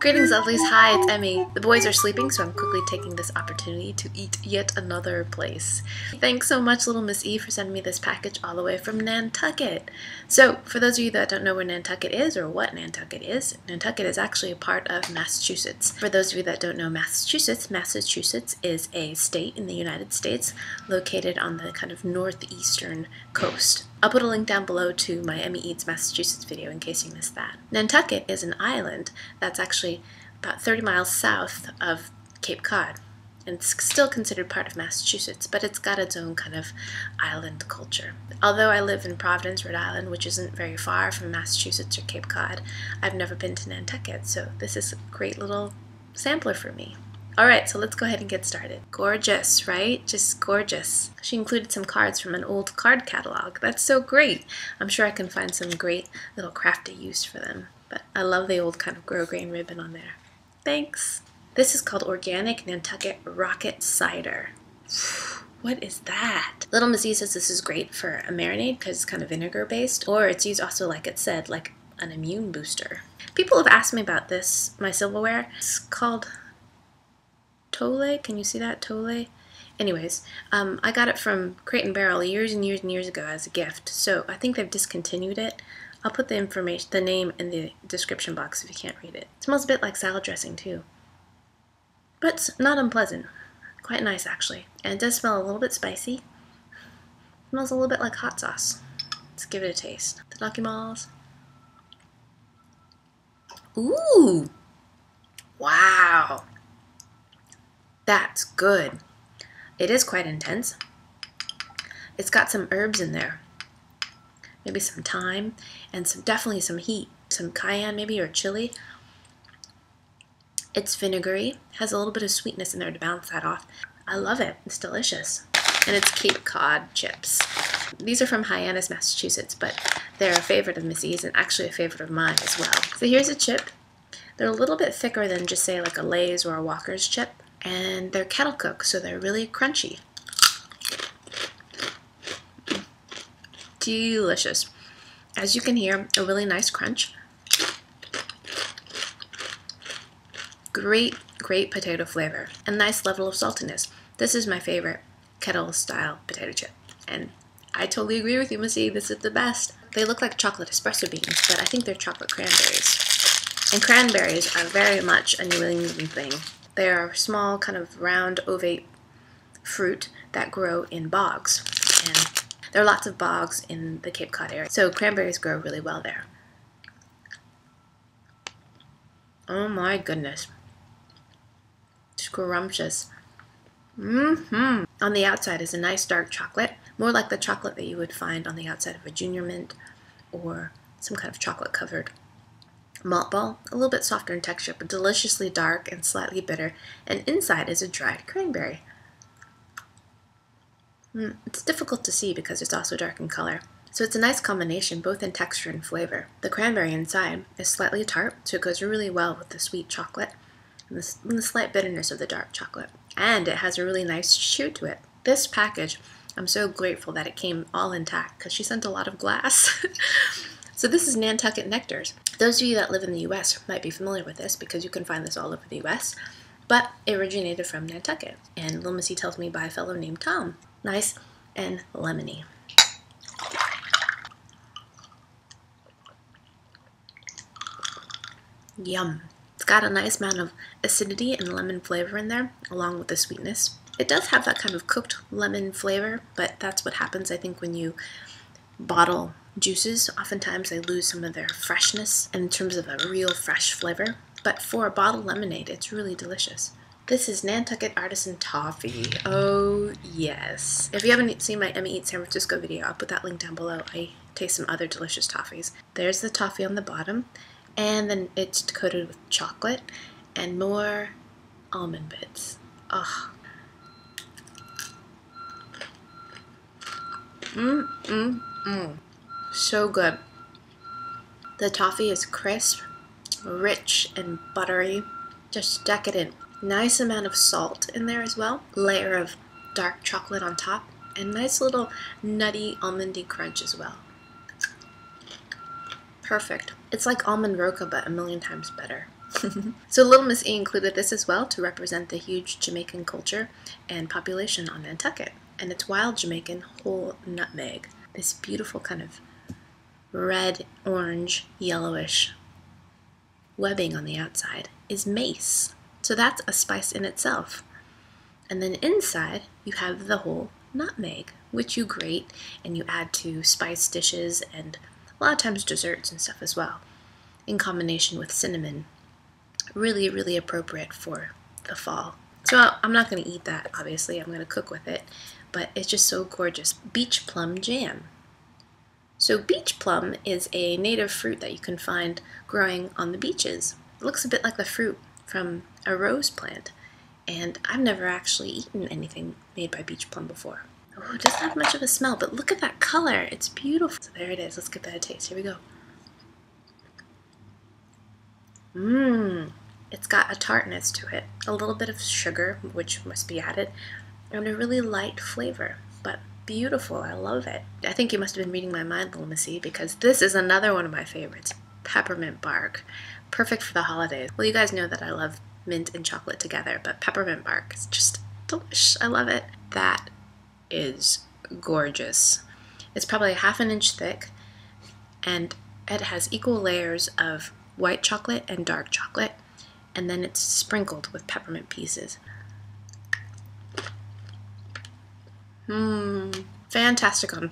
Greetings, lovelies. Hi, it's Emmy. The boys are sleeping, so I'm quickly taking this opportunity to eat yet another place. Thanks so much, little Miss E, for sending me this package all the way from Nantucket. So, for those of you that don't know where Nantucket is or what Nantucket is actually a part of Massachusetts. For those of you that don't know Massachusetts, Massachusetts is a state in the United States located on the kind of northeastern coast. I'll put a link down below to my Emmy Eats Massachusetts video in case you missed that. Nantucket is an island that's actually about 30 miles south of Cape Cod. And it's still considered part of Massachusetts, but it's got its own kind of island culture. Although I live in Providence, Rhode Island, which isn't very far from Massachusetts or Cape Cod, I've never been to Nantucket, so this is a great little sampler for me. Alright, so let's go ahead and get started. Gorgeous, right? Just gorgeous. She included some cards from an old card catalog. That's so great. I'm sure I can find some great little crafty use for them. But I love the old kind of grosgrain ribbon on there. Thanks. This is called Organic Nantucket Rocket Cider. What is that? Little Missy says this is great for a marinade because it's kind of vinegar based, or it's used also, like it said, like an immune booster. People have asked me about this, my silverware. It's called Towle. Can you see that? Towle? Anyways, I got it from Crate & Barrel years and years and years ago as a gift, so I think they've discontinued it. I'll put the information, the name in the description box if you can't read it. It smells a bit like salad dressing too, but it's not unpleasant. Quite nice actually, and it does smell a little bit spicy. It smells a little bit like hot sauce. Let's give it a taste. Tadakimasu. Ooh! Wow! That's good. It is quite intense. It's got some herbs in there. Maybe some thyme and definitely some heat. Some cayenne maybe or chili. It's vinegary. Has a little bit of sweetness in there to balance that off. I love it. It's delicious. And it's Cape Cod chips. These are from Hyannis, Massachusetts, but they're a favorite of Missy's and actually a favorite of mine as well. So here's a chip. They're a little bit thicker than just say like a Lay's or a Walker's chip. And they're kettle cooked, so they're really crunchy. Delicious. As you can hear, a really nice crunch. Great, great potato flavor. A nice level of saltiness. This is my favorite kettle-style potato chip. And I totally agree with you, Missy. This is the best. They look like chocolate espresso beans, but I think they're chocolate cranberries. And cranberries are very much a New England thing. They are small, kind of round, ovate fruit that grow in bogs. And there are lots of bogs in the Cape Cod area, so cranberries grow really well there. Oh my goodness. Scrumptious. On the outside is a nice dark chocolate, more like the chocolate that you would find on the outside of a Junior Mint or some kind of chocolate covered malt ball. A little bit softer in texture, but deliciously dark and slightly bitter, and inside is a dried cranberry. It's difficult to see because it's also dark in color. So it's a nice combination both in texture and flavor. The cranberry inside is slightly tart, so it goes really well with the sweet chocolate and the slight bitterness of the dark chocolate. And it has a really nice chew to it. This package, I'm so grateful that it came all intact because she sent a lot of glass. So this is Nantucket Nectars. Those of you that live in the US might be familiar with this because you can find this all over the US, but it originated from Nantucket, and Little Missy tells me by a fellow named Tom. Nice and lemony. Yum. It's got a nice amount of acidity and lemon flavor in there, along with the sweetness. It does have that kind of cooked lemon flavor, but that's what happens, I think, when you bottle juices. Oftentimes they lose some of their freshness in terms of a real fresh flavor, but for a bottled lemonade, it's really delicious. This is Nantucket Artisan Toffee. Oh yes. If you haven't seen my Emmy Eats San Francisco video, I'll put that link down below. I taste some other delicious toffees. There's the toffee on the bottom, and then it's coated with chocolate and more almond bits. Ugh. So good. The toffee is crisp, rich and buttery, just decadent. Nice amount of salt in there as well. Layer of dark chocolate on top. And nice little nutty almondy crunch as well. Perfect. It's like almond roca, but a million times better. So Little Miss E included this as well to represent the huge Jamaican culture and population on Nantucket. And it's wild Jamaican whole nutmeg. This beautiful kind of red, orange, yellowish webbing on the outside is mace. So that's a spice in itself. And then inside you have the whole nutmeg, which you grate and you add to spice dishes and a lot of times desserts and stuff as well, in combination with cinnamon. Really, really appropriate for the fall. So I'm not going to eat that, obviously. I'm going to cook with it, but it's just so gorgeous. Beach plum jam. So beach plum is a native fruit that you can find growing on the beaches. It looks a bit like the fruit from a rose plant, and I've never actually eaten anything made by beach plum before. Oh, it doesn't have much of a smell, but look at that color. It's beautiful. So there it is. Let's give that a taste. Here we go. It's got a tartness to it, a little bit of sugar, which must be added, and a really light flavor, but beautiful. I love it. I think you must have been reading my mind, Little Missy, because this is another one of my favorites, Peppermint Bark. Perfect for the holidays. Well, you guys know that I love mint and chocolate together, but Peppermint Bark is just delish. I love it. That is gorgeous. It's probably 1/2 inch thick, and it has equal layers of white chocolate and dark chocolate, and then it's sprinkled with peppermint pieces. Fantastic on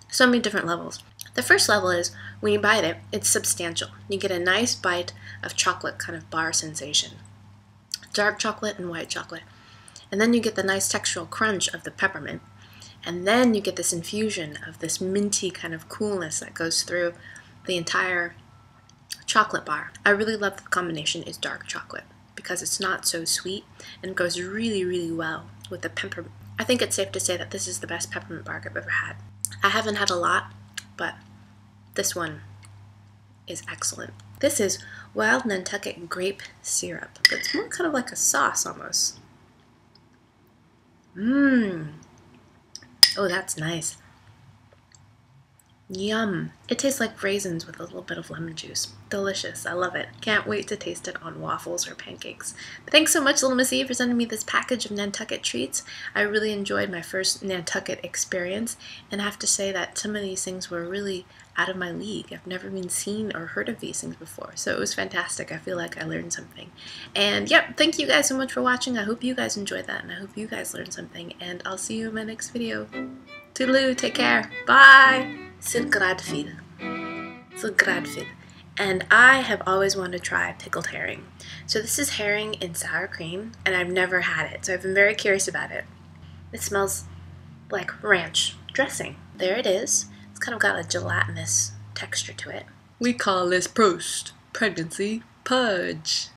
so many different levels. The first level is, when you bite it, it's substantial. You get a nice bite of chocolate, kind of bar sensation. Dark chocolate and white chocolate. And then you get the nice textural crunch of the peppermint. And then you get this infusion of this minty kind of coolness that goes through the entire chocolate bar. I really love the combination is dark chocolate because it's not so sweet and goes really, really well with the peppermint. I think it's safe to say that this is the best peppermint bark I've ever had. I haven't had a lot, but this one is excellent. This is Wild Nantucket grape syrup. It's more kind of like a sauce almost. Oh, that's nice. Yum. It tastes like raisins with a little bit of lemon juice. Delicious. I love it. Can't wait to taste it on waffles or pancakes. Thanks so much, Little Miss E, for sending me this package of Nantucket treats. I really enjoyed my first Nantucket experience, and I have to say that some of these things were really out of my league. I've never been seen or heard of these things before, so it was fantastic. I feel like I learned something. And yep, thank you guys so much for watching. I hope you guys enjoyed that, and I hope you guys learned something, and I'll see you in my next video. Toodaloo, take care. Bye! So grateful. And I have always wanted to try pickled herring. So this is herring in sour cream, and I've never had it, so I've been very curious about it. It smells like ranch dressing. There it is. It's kind of got a gelatinous texture to it. We call this post-pregnancy pudge.